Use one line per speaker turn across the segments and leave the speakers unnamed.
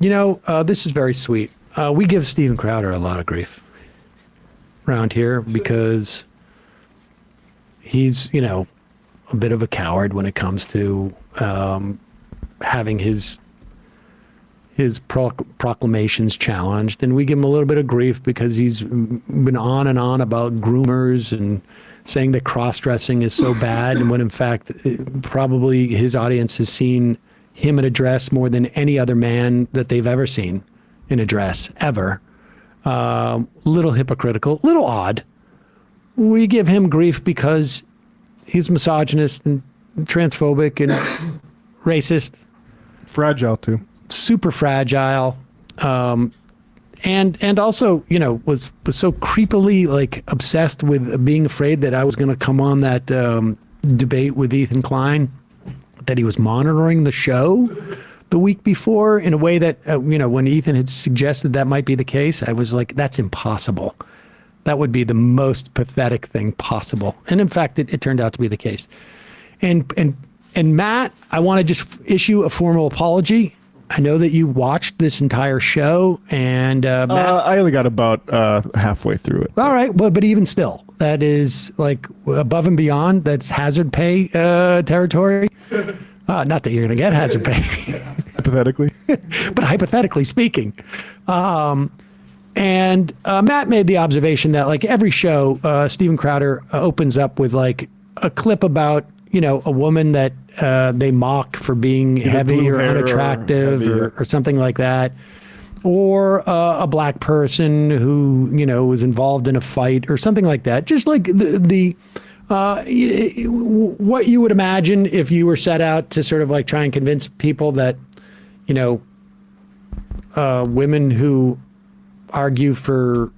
This is very sweet. We give Steven Crowder a lot of grief around here because he's, a bit of a coward when it comes to having his proclamations challenged. And we give him a little bit of grief because he's been on and on about groomers and saying that cross-dressing is so bad. And when in fact, probably his audience has seen him in a dress more than any other man that they've ever seen in a dress, ever. Little hypocritical, little odd. We give him grief because he's misogynist and transphobic and racist.
Fragile, too.
Super fragile. And also, was so creepily obsessed with being afraid that I was going to come on that debate with Ethan Klein, that he was monitoring the show the week before in a way that, when Ethan had suggested that might be the case, I was like, that's impossible. That would be the most pathetic thing possible. And in fact, it turned out to be the case. And Matt, I want to just issue a formal apology. I know that you watched this entire show, and Matt,
I only got about halfway through it.
All right, but even still, that is above and beyond. That's hazard pay territory. Not that you're going to get hazard pay,
hypothetically,
but hypothetically speaking. And Matt made the observation that every show, Steven Crowder opens up with a clip about a woman that they mock for being heavy or unattractive or something like that, or a black person who was involved in a fight or something like that. Just like what you would imagine if you were set out to sort of try and convince people that women who argue for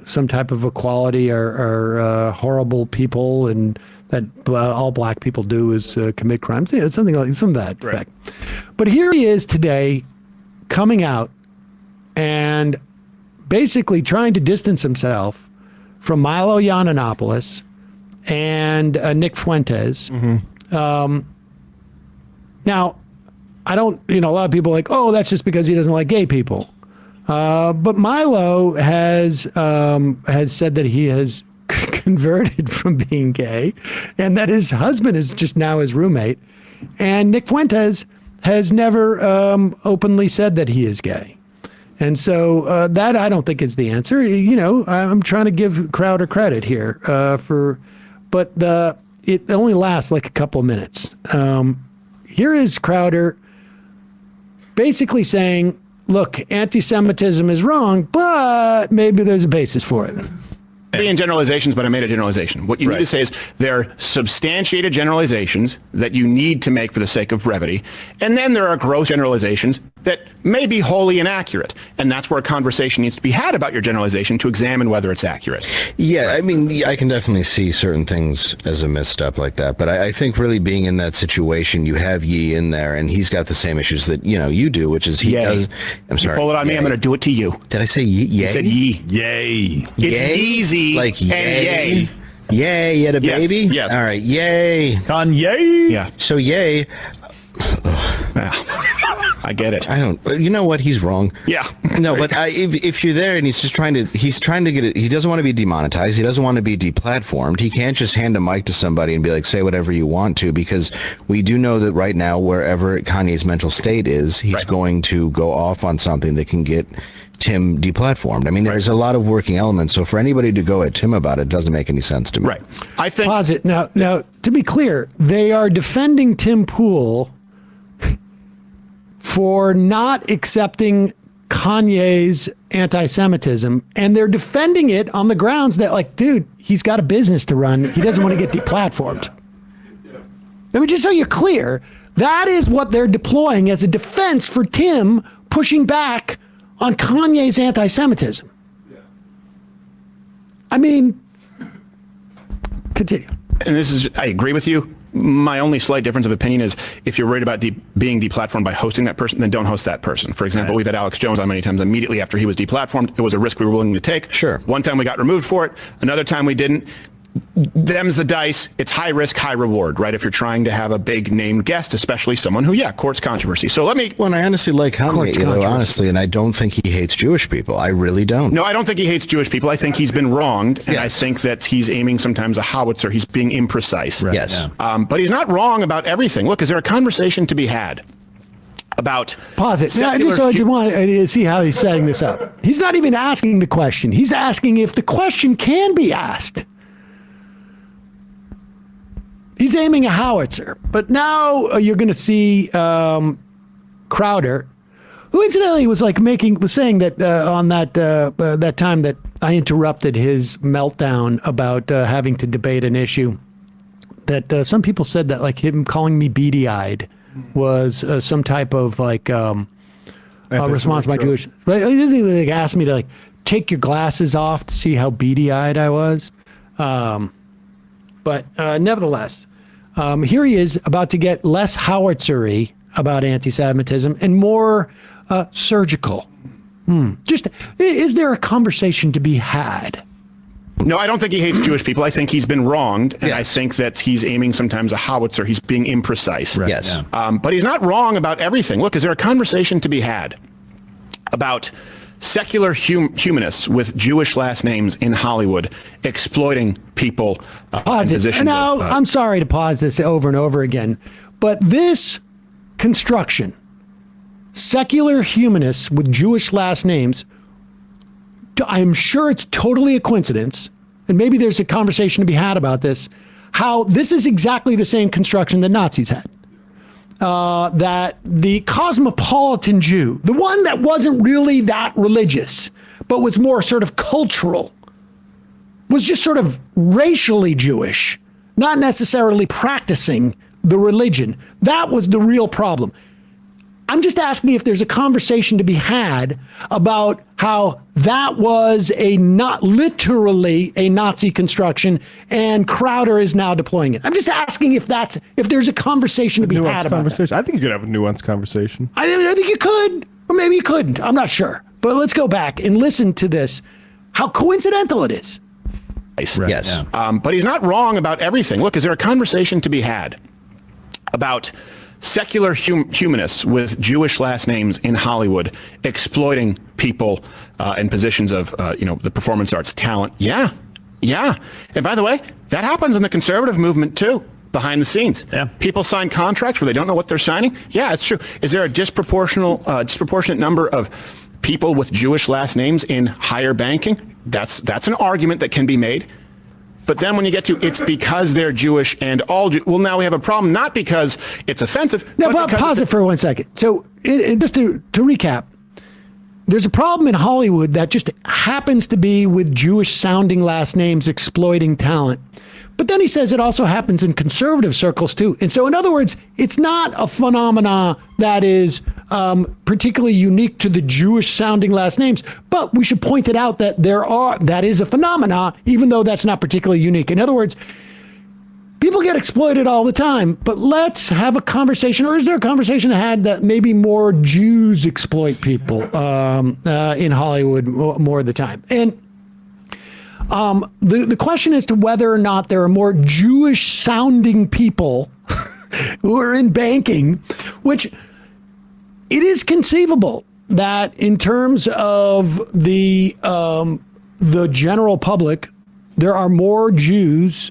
some type of equality are horrible people, and that all black people do is commit crimes. Something like some of that effect. But here he is today, coming out and basically trying to distance himself from Milo Yiannopoulos and Nick Fuentes. Mm-hmm. Now, I don't. A lot of people are like, oh, that's just because he doesn't like gay people. But Milo has said that he has converted from being gay, and that his husband is just now his roommate. And Nick Fuentes has never openly said that he is gay. And so that I don't think is the answer. I'm trying to give Crowder credit here but it only lasts a couple of minutes. Here is Crowder basically saying, look, anti-Semitism is wrong, but maybe there's a basis for it.
In generalizations, but I made a generalization. What you need to say is there are substantiated generalizations that you need to make for the sake of brevity, and then there are gross generalizations that may be wholly inaccurate, and that's where a conversation needs to be had about your generalization to examine whether it's accurate.
Yeah, I mean, I can definitely see certain things as a misstep like that, but I think really being in that situation, you have Yi in there, and he's got the same issues that you do, which is he does. I'm sorry.
You pull it on me, I'm going to do it to you.
Did I say Yi?
You said Yi.
Yay.
It's easy.
Like
and
yay. Yay, you had a baby?
Yes.
All right, yay.
Kanye.
Yeah.
So yay.
I get it.
I don't. You know what? He's wrong.
Yeah.
No, but if you're there and he's trying to get it. He doesn't want to be demonetized. He doesn't want to be deplatformed. He can't just hand a mic to somebody and be like, say whatever you want to, because we do know that right now, wherever Kanye's mental state is, he's going to go off on something that can get Tim deplatformed. I mean, there's a lot of working elements. So for anybody to go at Tim about it doesn't make any sense to me.
Right. I think.
Pause it. Now, to be clear, they are defending Tim Pool for not accepting Kanye's anti-Semitism, and they're defending it on the grounds that, dude, he's got a business to run. He doesn't want to get deplatformed. I mean, just so you're clear, that is what they're deploying as a defense for Tim pushing back on Kanye's anti-Semitism. I mean, continue.
And I agree with you. My only slight difference of opinion is if you're worried about being deplatformed by hosting that person, then don't host that person. For example, we've had Alex Jones on many times. Immediately after he was deplatformed, it was a risk we were willing to take.
Sure.
One time we got removed for it. Another time we didn't. them's the dice. It's high risk, high reward, right? If you're trying to have a big name guest, especially someone who, courts controversy. So let me.
Well, and I honestly like Kanye, honestly, and I don't think he hates Jewish people. I really don't.
No, I don't think he hates Jewish people. I think he's been wronged, and I think that he's aiming sometimes a howitzer. He's being imprecise.
Right. Yes.
Yeah. But he's not wrong about everything. Look, is there a conversation to be had about
pause it? I just want to see how he's setting this up. He's not even asking the question. He's asking if the question can be asked. He's aiming a howitzer. But now you're going to see Crowder, who incidentally was saying that on that time that I interrupted his meltdown about having to debate an issue, that some people said that like him calling me beady-eyed was some type of response to my Jewish. Right? He doesn't even ask me to take your glasses off to see how beady-eyed I was. But nevertheless, here he is about to get less howitzery about anti-Semitism and more surgical. Just, is there a conversation to be had?
No, I don't think he hates Jewish people. I think he's been wronged, and I think that he's aiming sometimes a howitzer. He's being imprecise.
Right. Yes.
Yeah. But he's not wrong about everything. Look, is there a conversation to be had about secular humanists with Jewish last names in Hollywood exploiting people in positions?
Now, I'm sorry to pause this over and over again, but this construction, secular humanists with Jewish last names, I'm sure it's totally a coincidence, and maybe there's a conversation to be had about this, how this is exactly the same construction that Nazis had. That the cosmopolitan Jew, the one that wasn't really that religious, but was more sort of cultural, was just sort of racially Jewish, not necessarily practicing the religion. That was the real problem. I'm just asking if there's a conversation to be had about how that was not literally a Nazi construction and Crowder is now deploying it. I'm just asking if there's a conversation to be had about that.
I think you could have a nuanced conversation.
I think you could, or maybe you couldn't. I'm not sure. But let's go back and listen to this, how coincidental it is.
Right. Yes. Yeah. But he's not wrong about everything. Look, is there a conversation to be had about secular humanists with Jewish last names in Hollywood exploiting people in positions of, the performance arts talent? Yeah. And by the way, that happens in the conservative movement too, behind the scenes. Yeah. People sign contracts where they don't know what they're signing. Yeah, it's true. Is there a disproportionate number of people with Jewish last names in higher banking? That's an argument that can be made. But then when you get to it's because they're Jewish and all well, now we have a problem, not because it's offensive.
No, but pause it for 1 second. So just to recap, there's a problem in Hollywood that just happens to be with Jewish sounding last names exploiting talent. But then he says it also happens in conservative circles too. And so in other words, it's not a phenomena that is particularly unique to the Jewish sounding last names, but we should point it out that that is a phenomena, even though that's not particularly unique. In other words, people get exploited all the time, but let's have a conversation, or is there a conversation had that maybe more Jews exploit people in Hollywood more of the time? And the question as to whether or not there are more Jewish sounding people who are in banking, which it is conceivable that in terms of the general public, there are more Jews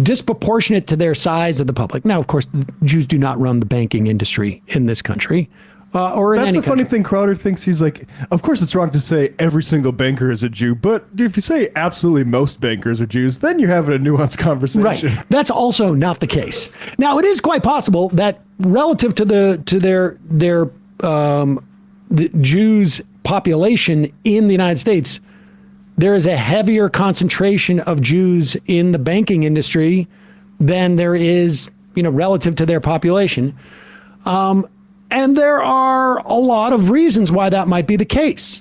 disproportionate to their size of the public. Now, of course, Jews do not run the banking industry in this country. Or in
That's
any
the funny
country.
thing. Crowder thinks he's like, of course it's wrong to say every single banker is a Jew, but if you say absolutely most bankers are Jews, then you're having a nuanced conversation.
Right. That's also not the case. Now, it is quite possible that relative to the Jews population in the United States, there is a heavier concentration of Jews in the banking industry than there is, relative to their population. And there are a lot of reasons why that might be the case.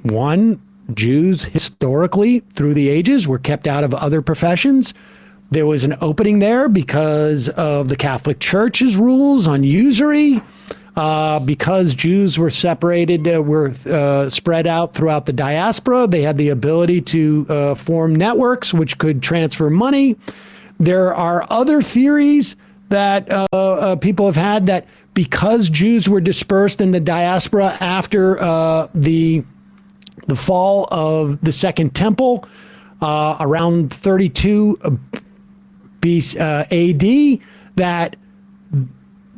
One, Jews historically, through the ages, were kept out of other professions. There was an opening there because of the Catholic Church's rules on usury. because Jews were separated, were spread out throughout the diaspora. They had the ability to form networks which could transfer money. There are other theories that people have had that because Jews were dispersed in the diaspora after the fall of the Second Temple around 32 AD, that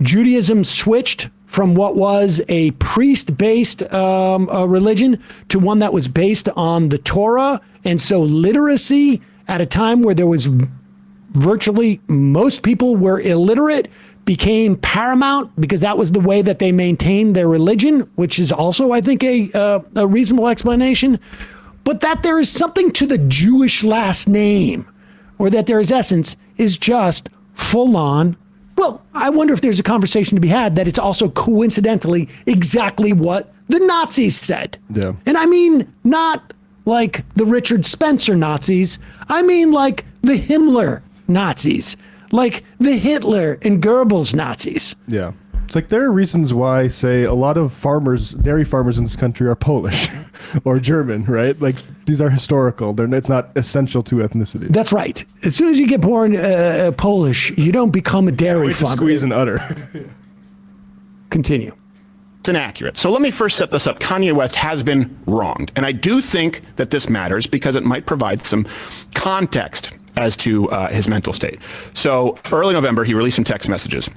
Judaism switched from what was a priest-based religion to one that was based on the Torah. And so literacy at a time where there was virtually most people were illiterate became paramount because that was the way that they maintained their religion, which is also, I think, a reasonable explanation. But that there is something to the Jewish last name, or that there is essence, is just full on. Well, I wonder if there's a conversation to be had that it's also coincidentally exactly what the Nazis said.
Yeah.
And I mean, not like the Richard Spencer Nazis. I mean, like the Himmler Nazis, like the Hitler and Goebbels Nazis.
Yeah. It's like there are reasons why, say, a lot of farmers, dairy farmers in this country are Polish or German, right? Like these are historical. It's not essential to ethnicity.
That's right. As soon as you get born Polish, you don't become a dairy farmer.
Squeeze and udder.
Continue.
It's inaccurate. So let me first set this up. Kanye West has been wronged. And I do think that this matters because it might provide some context as to his mental state. So early November, he released some text messages.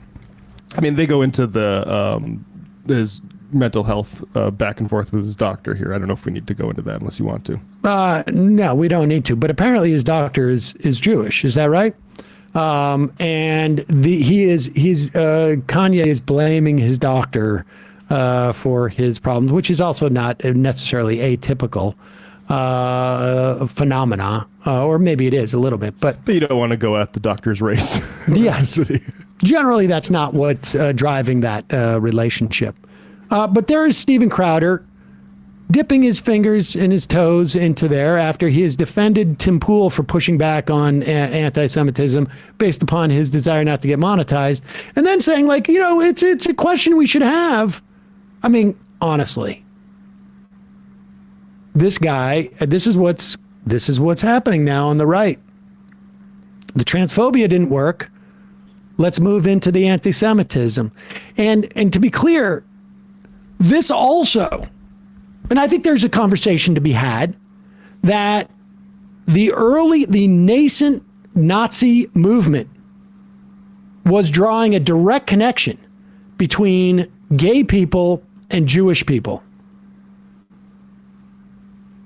I mean, they go into his mental health back and forth with his doctor here. I don't know if we need to go into that unless you want to.
No, we don't need to. But apparently his doctor is Jewish. Is that right? And Kanye is blaming his doctor for his problems, which is also not necessarily atypical phenomena, or maybe it is a little bit. But
you don't want to go at the doctor's race.
Yes. Generally, that's not what's driving that relationship. But there is Steven Crowder dipping his fingers and his toes into there after he has defended Tim Pool for pushing back on anti-Semitism based upon his desire not to get monetized, and then saying, like, it's a question we should have. I mean, honestly, this guy, this is what's happening now on the right. The transphobia didn't work. Let's move into the anti-Semitism. And to be clear, this also, and I think there's a conversation to be had, that the nascent Nazi movement was drawing a direct connection between gay people and Jewish people.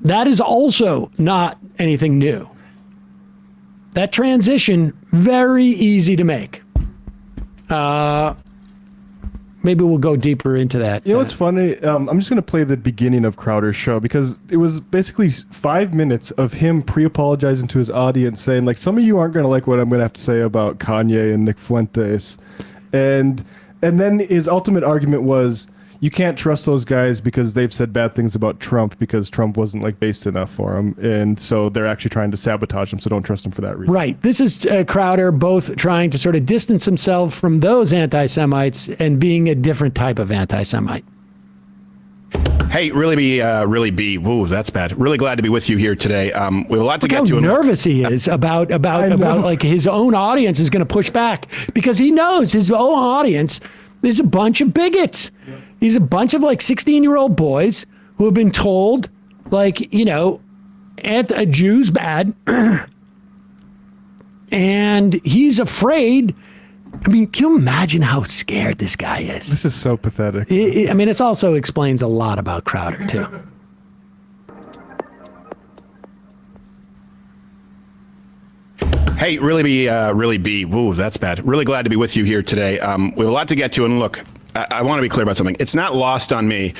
That is also not anything new. That transition, very easy to make. Maybe we'll go deeper into that.
You know what's funny? I'm just going to play the beginning of Crowder's show because it was basically 5 minutes of him pre-apologizing to his audience, saying, like, some of you aren't going to like what I'm going to have to say about Kanye and Nick Fuentes. And then his ultimate argument was, you can't trust those guys because they've said bad things about Trump because Trump wasn't like based enough for him. And so they're actually trying to sabotage him. So don't trust him for that reason.
Right. This is Crowder both trying to sort of distance himself from those anti-Semites and being a different type of anti-Semite.
Hey, really be. Whoa, that's bad. Really glad to be with you here today. We have a lot to get to.
How nervous he is about like his own audience is going to push back because he knows his own audience is a bunch of bigots. Yeah. He's a bunch of like 16-year-old boys who have been told, like, a Jew's bad. And he's afraid. I mean, can you imagine how scared this guy is?
This is so pathetic.
I mean, it also explains a lot about Crowder, too.
Hey, really be. Whoa, that's bad. Really glad to be with you here today. We have a lot to get to, and look, I want to be clear about something. It's not lost on me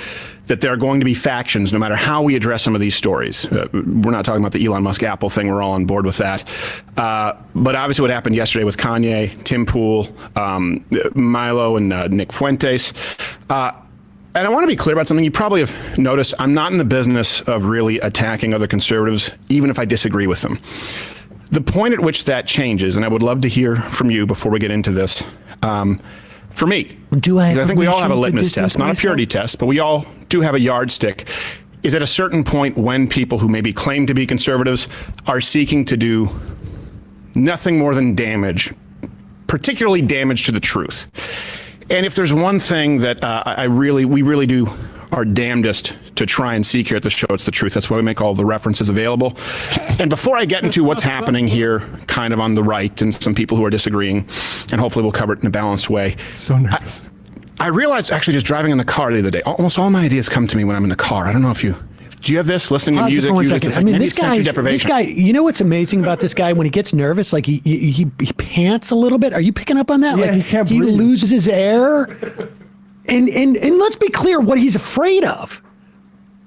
that there are going to be factions no matter how we address some of these stories. We're not talking about the Elon Musk Apple thing. We're all on board with that. But obviously what happened yesterday with Kanye, Tim Pool, Milo, and Nick Fuentes. And I want to be clear about something. You probably have noticed I'm not in the business of really attacking other conservatives, even if I disagree with them. The point at which that changes, and I would love to hear from you before we get into this, for me.
Do I have
I think we all have a
permission to
litmus test, not a
distance
purity
myself?
test, but we all do have a yardstick. Is at a certain point when people who maybe claim to be conservatives are seeking to do nothing more than damage, particularly damage to the truth. And if there's one thing that we really do our damnedest to try and seek here at the show, it's the truth. That's why we make all the references available. And before I get into what's happening here, kind of on the right, and some people who are disagreeing, and hopefully we'll cover it in a balanced way.
So nervous.
I realized actually just driving in the car the other day, almost all my ideas come to me when I'm in the car. I don't know if you... Do you have this? Listening to
Pause it
music?
for 1
Usually
second.
it's
I
like,
mean,
maybe
this
it's sensory
guy,
deprivation.
you know what's amazing about this guy when he gets nervous? Like he pants a little bit. Are you picking up on that?
Yeah,
like
he can't breathe.
loses his air. And let's be clear what he's afraid of.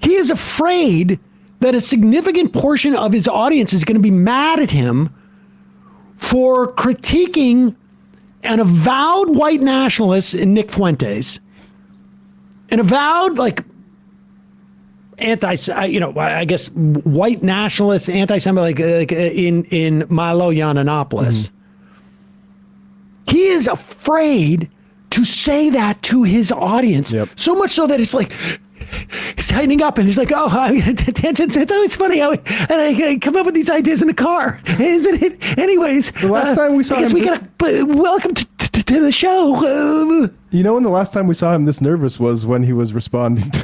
He is afraid that a significant portion of his audience is going to be mad at him for critiquing an avowed white nationalist in Nick Fuentes, an avowed I guess white nationalist, anti-Semitic, like in Milo Yiannopoulos. He is afraid to say that to his audience.
Yep.
So much so that it's like, he's tightening up and he's like, oh, I mean, it's always funny how I come up with these ideas in the car. Isn't it? Anyways,
The last time we saw
I guess
him
we gotta welcome to the show.
You know when the last time we saw him this nervous was when he was responding to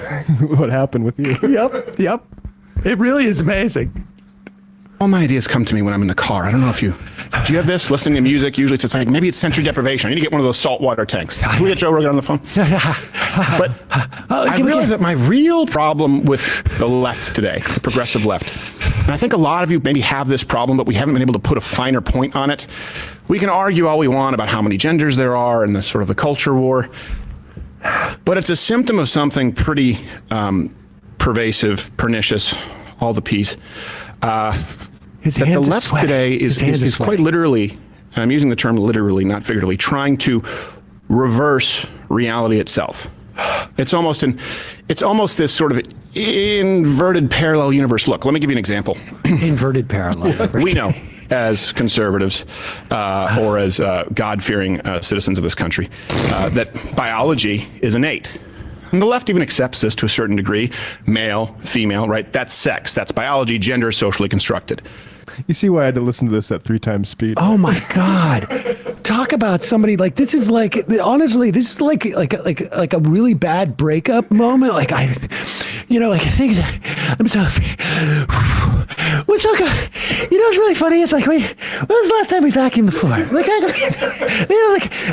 what happened with you.
Yep. It really is amazing.
All my ideas come to me when I'm in the car. I don't know if you... Do you have this? Listening to music, usually it's like, maybe it's sensory deprivation. I need to get one of those saltwater tanks. Can we get Joe Rogan on the phone? But I realize that my real problem with the left today, the progressive left, and I think a lot of you maybe have this problem, but we haven't been able to put a finer point on it. We can argue all we want about how many genders there are and the sort of the culture war, but it's a symptom of something pretty pervasive, pernicious, all the P's.
His
That the
hands are
left
sweaty.
today
His hands are
is quite
sweaty.
literally, and I'm using the term literally, not figuratively, trying to reverse reality itself. It's almost this sort of inverted parallel universe. Look, let me give you an example.
Inverted parallel.
We know as conservatives or as God-fearing citizens of this country that biology is innate. And the left even accepts this to a certain degree. Male, female, right? That's sex. That's biology. Gender is socially constructed.
You see why I had to listen to this at 3 times speed.
Oh my God. Talk about somebody like this is like, honestly, this is like a really bad breakup moment. Like I think I'm so, what's so good? You know, what's really funny? It's like, when was the last time we vacuumed the floor? Like,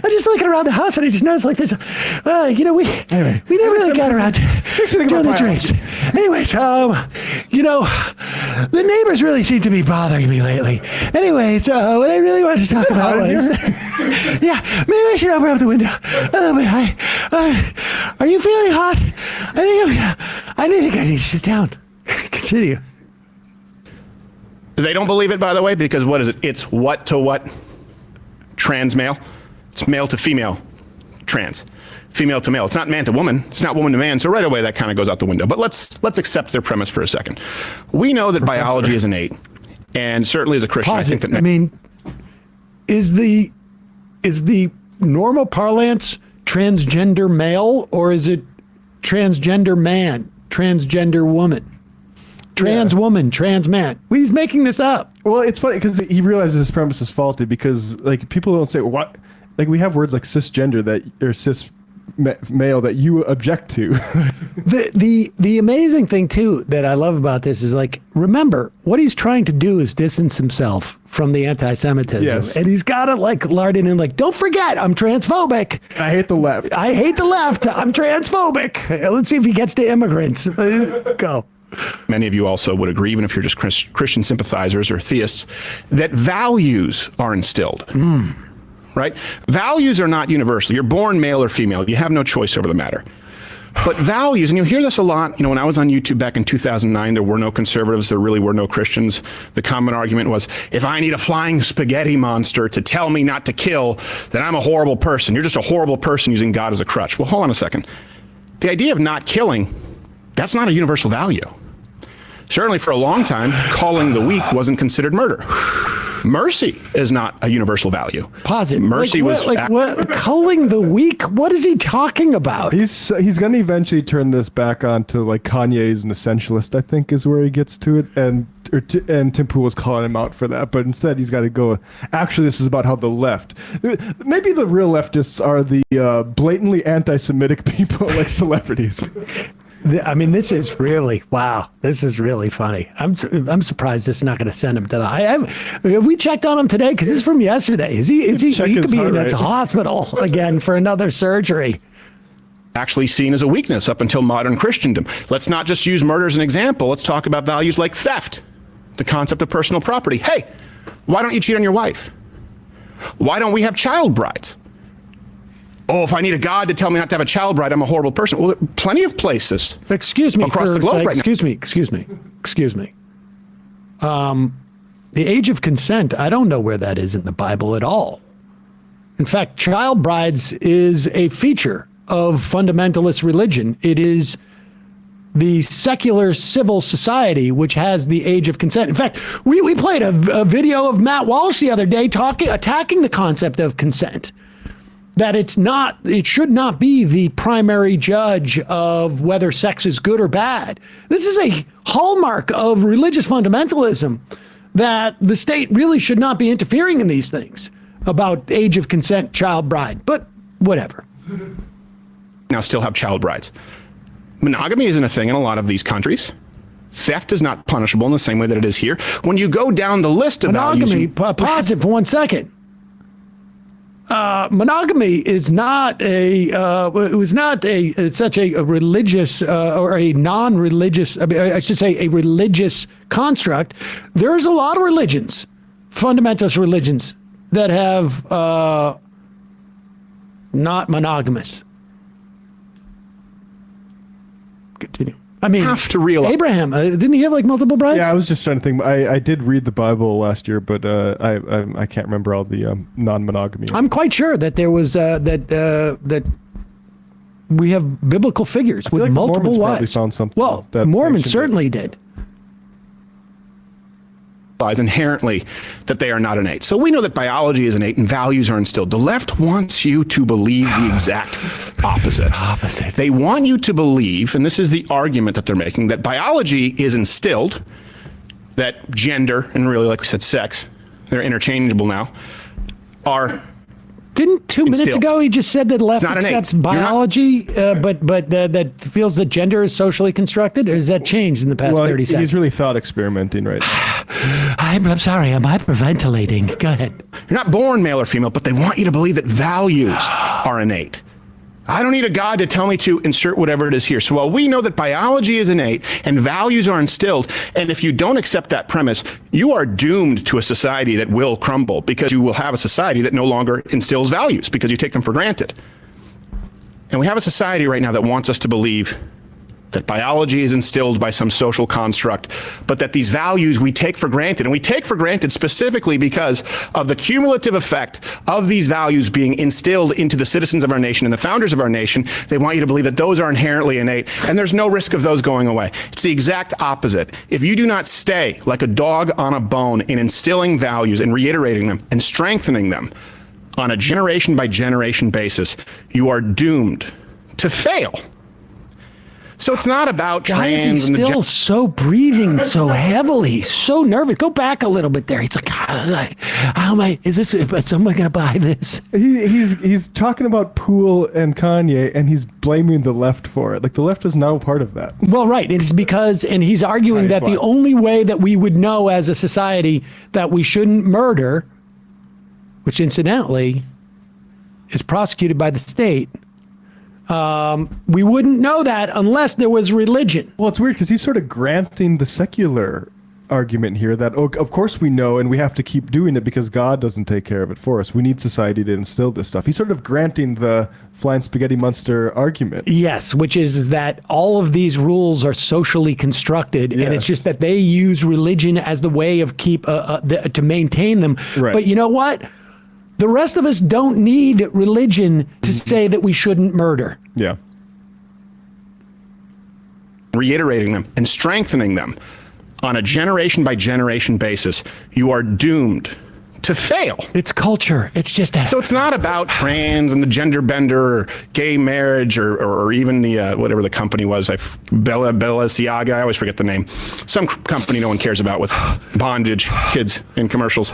I'm just looking around the house and I just noticed like there's, we never really got around to doing the drapes. Anyways, the neighbors really seem to be bothering me lately. Anyways, what I really wanted to talk about was, yeah, maybe I should open up the window a little bit. Are you feeling hot? I think I need to sit down. Continue.
They don't believe it, by the way, because what is it? It's what to what? Trans male. It's male to female. Trans. Female to male. It's not man to woman. It's not woman to man. So right away that kind of goes out the window. But let's accept their premise for a second. We know that biology is innate, and certainly as a Christian, I think that.
I mean, is the normal parlance transgender male, or is it transgender man, transgender woman? Trans woman, trans man. Well, he's making this up.
Well, it's funny because he realizes his premise is faulty because like people don't say what, like we have words like cisgender or cis male that you object to.
The amazing thing too that I love about this is like, remember what he's trying to do is distance himself from the anti-Semitism.
Yes.
And he's got to like lard it in like, don't forget, I'm transphobic.
I hate the left.
I hate the left. I'm transphobic. Let's see if he gets to immigrants. Go.
Many of you also would agree, even if you're just Christian sympathizers or theists, that values are instilled. Right? Values are not universal. You're born male or female. You have no choice over the matter. But values, and you'll hear this a lot, when I was on YouTube back in 2009, there were no conservatives, there really were no Christians. The common argument was, if I need a flying spaghetti monster to tell me not to kill, then I'm a horrible person. You're just a horrible person using God as a crutch. Well, hold on a second. The idea of not killing, that's not a universal value. Certainly for a long time, calling the weak wasn't considered murder. Mercy is not a universal value.
Posit.
Mercy was
what? Culling the weak? What is he talking about?
He's going to eventually turn this back on to like Kanye's an essentialist, I think, is where he gets to it, and Tim Pool was calling him out for that, but instead he's got to go. Actually, this is about how the left, maybe the real leftists are the blatantly anti-Semitic people like celebrities.
I mean, this is really, wow. This is really funny. I'm surprised this is not going to send him to the. Have we checked on him today? Because this is from yesterday. He could be in a hospital again for another surgery.
Actually seen as a weakness up until modern Christendom. Let's not just use murder as an example. Let's talk about values like theft, the concept of personal property. Hey, why don't you cheat on your wife? Why don't we have child brides? Oh, if I need a God to tell me not to have a child bride, I'm a horrible person. Well, plenty of places.
Excuse me.
Across the globe right now.
Excuse me. The age of consent, I don't know where that is in the Bible at all. In fact, child brides is a feature of fundamentalist religion. It is the secular civil society which has the age of consent. In fact, we played a video of Matt Walsh the other day attacking the concept of consent. That it should not be the primary judge of whether sex is good or bad. This is a hallmark of religious fundamentalism, that the state really should not be interfering in these things about age of consent, child bride, but whatever.
Now still have child brides. Monogamy isn't a thing in a lot of these countries. Theft is not punishable in the same way that it is here. When you go down the list of
monogamy,
values...
pause it for 1 second. Monogamy is not such a religious or a non-religious, I should say a religious construct. There's a lot of religions, fundamentalist religions, that have not monogamous. Continue. I mean,
have to realize
Abraham, didn't he have like multiple brides?
Yeah, I was just trying to think. I did read the Bible last year, but I can't remember all the non-monogamy.
I'm quite sure that there was that we have biblical figures with
like
multiple
Mormons probably
wives.
found something
Well,
that
Mormons
sanctioned
certainly did.
inherently that they are not innate. So we know that biology is innate and values are instilled. The left wants you to believe the exact opposite. They want you to believe, and this is the argument that they're making, that biology is instilled, that gender, and really, like we said, sex, they're interchangeable now, are
Didn't 2 minutes
instilled.
ago he just said that left
not innate.
accepts
You're not-
biology, but that feels that gender is socially constructed? Or has that changed in the past 30 seconds?
He's really thought experimenting right now.
I'm sorry, I'm hyperventilating. Go ahead.
You're not born male or female, but they want you to believe that values are innate. I don't need a God to tell me to insert whatever it is here. So while we know that biology is innate and values are instilled, and if you don't accept that premise, you are doomed to a society that will crumble, because you will have a society that no longer instills values because you take them for granted. And we have a society right now that wants us to believe that biology is instilled by some social construct, but that these values we take for granted, and we take for granted specifically because of the cumulative effect of these values being instilled into the citizens of our nation and the founders of our nation. They want you to believe that those are inherently innate, and there's no risk of those going away. It's the exact opposite. If you do not stay like a dog on a bone in instilling values and reiterating them and strengthening them on a generation by generation basis, you are doomed to fail. So it's not about
Why is he
trans and the
still so breathing so heavily, so nervous? Go back a little bit there. He's like, how am I, is someone going to buy this?
He's talking about Poole and Kanye, and he's blaming the left for it. Like, the left is now part of that.
Well, right. It's because, and he's arguing that the only way that we would know as a society that we shouldn't murder, which incidentally is prosecuted by the state, we wouldn't know that unless there was religion.
Well, it's weird because he's sort of granting the secular argument here that, oh, of course we know, and we have to keep doing it because God doesn't take care of it for us. We need society to instill this stuff. He's sort of granting the Flying Spaghetti Monster argument.
Yes, which is that all of these rules are socially constructed, and it's just that they use religion as the way of to maintain them.
Right.
But you know what? The rest of us don't need religion to say that we shouldn't murder.
Yeah.
reiterating them and strengthening them on a generation by generation basis, you are doomed to fail.
It's culture. It's just that.
So it's not about trans and the gender bender or gay marriage or even the whatever the company was. Bella Ciaga. I always forget the name. Some company no one cares about with bondage, kids in commercials.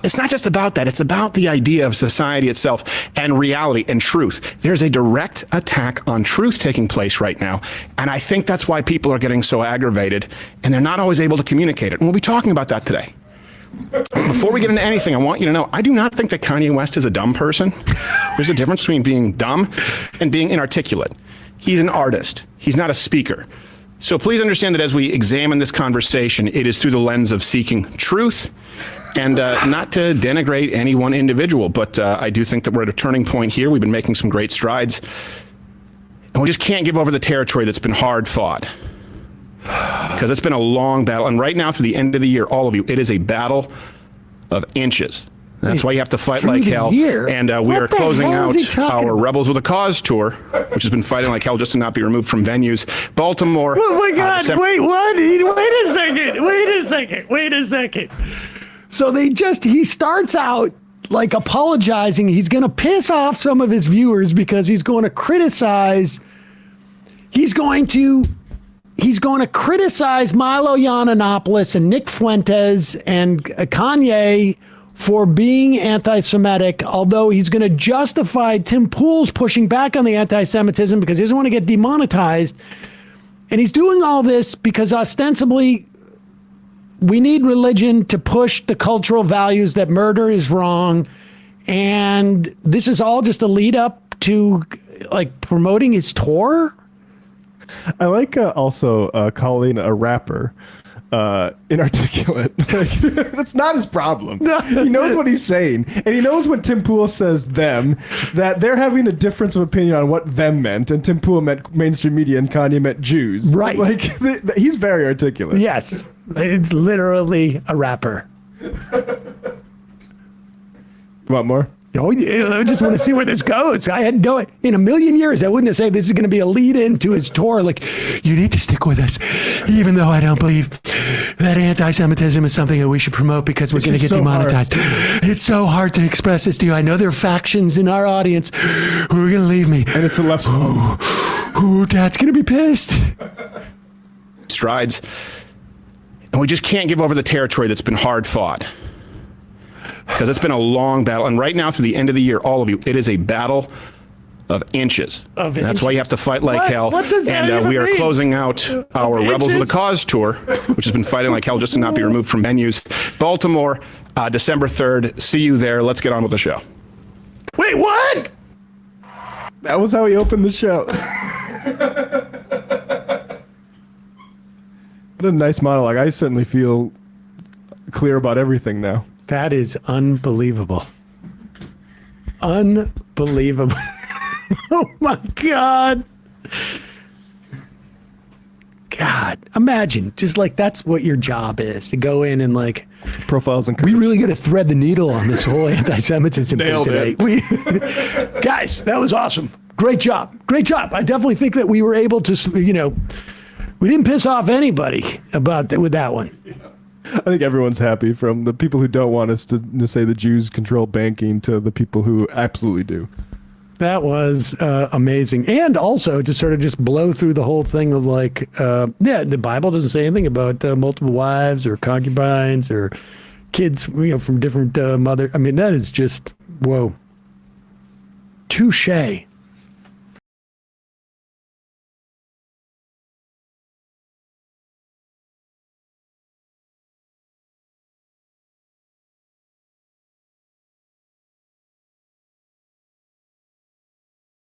It's not just about that. It's about the idea of society itself and reality and truth. There's a direct attack on truth taking place right now. And I think that's why people are getting so aggravated and they're not always able to communicate it. And we'll be talking about that today. Before we get into anything, I want you to know, I do not think that Kanye West is a dumb person. There's a difference between being dumb and being inarticulate. He's an artist. He's not a speaker. So please understand that as we examine this conversation, it is through the lens of seeking truth and not to denigrate any one individual. But I do think that we're at a turning point here. We've been making some great strides. And we just can't give over the territory that's been hard fought. Because it's been a long battle. And right now, through the end of the year, all of you, it is a battle of inches. That's why you have to fight like hell. And we are closing out our Rebels with a Cause tour, which has been fighting like hell just to not be removed from venues. Baltimore.
Oh my God, wait, what? Wait a second. So he starts out like apologizing. He's going to piss off some of his viewers because he's going to criticize. He's going to criticize Milo Yiannopoulos and Nick Fuentes and Kanye for being anti-Semitic, although he's going to justify Tim Pool's pushing back on the anti-Semitism because he doesn't want to get demonetized. And he's doing all this because ostensibly we need religion to push the cultural values that murder is wrong. And this is all just a lead up to like promoting his tour.
I like also calling a rapper inarticulate. That's not his problem. He knows what he's saying. And he knows when Tim Pool says them, that they're having a difference of opinion on what them meant. And Tim Pool meant mainstream media and Kanye meant Jews.
Right.
Like, he's very articulate.
Yes. It's literally a rapper.
Want more?
Oh, I just want to see where this goes. I had no, in a million years, I wouldn't have said this is going to be a lead into his tour. Like, you need to stick with us, even though I don't believe that anti-Semitism is something that we should promote because we're going to get demonetized. It's so hard to express this to you. I know there are factions in our audience who are going to leave me.
And it's the left.
Ooh, Dad's going to be pissed.
Strides. And we just can't give over the territory that's been hard fought. Because it's been a long battle. And right now, through the end of the year, all of you, it is a battle of inches. That's why you have to fight like hell.
What does that even
we are
mean?
Closing out our Rebels with a Cause tour, which has been fighting like hell just to not be removed from venues. Baltimore, December 3rd. See you there. Let's get on with the show.
Wait, what?
That was how he opened the show. What a nice monologue. I certainly feel clear about everything now.
That is unbelievable. Unbelievable. Oh my God. God, imagine just like that's what your job is, to go in and like
profiles and
we really got to thread the needle on this whole anti-Semitism thing today. Guys, that was awesome. Great job. Great job. I definitely think that we were able to, we didn't piss off anybody about that with that one.
I think everyone's happy, from the people who don't want us to say the Jews control banking to the people who absolutely do.
That was amazing. And also to sort of just blow through the whole thing of like, the Bible doesn't say anything about multiple wives or concubines or kids, from different mother. I mean, that is just, whoa. Touche.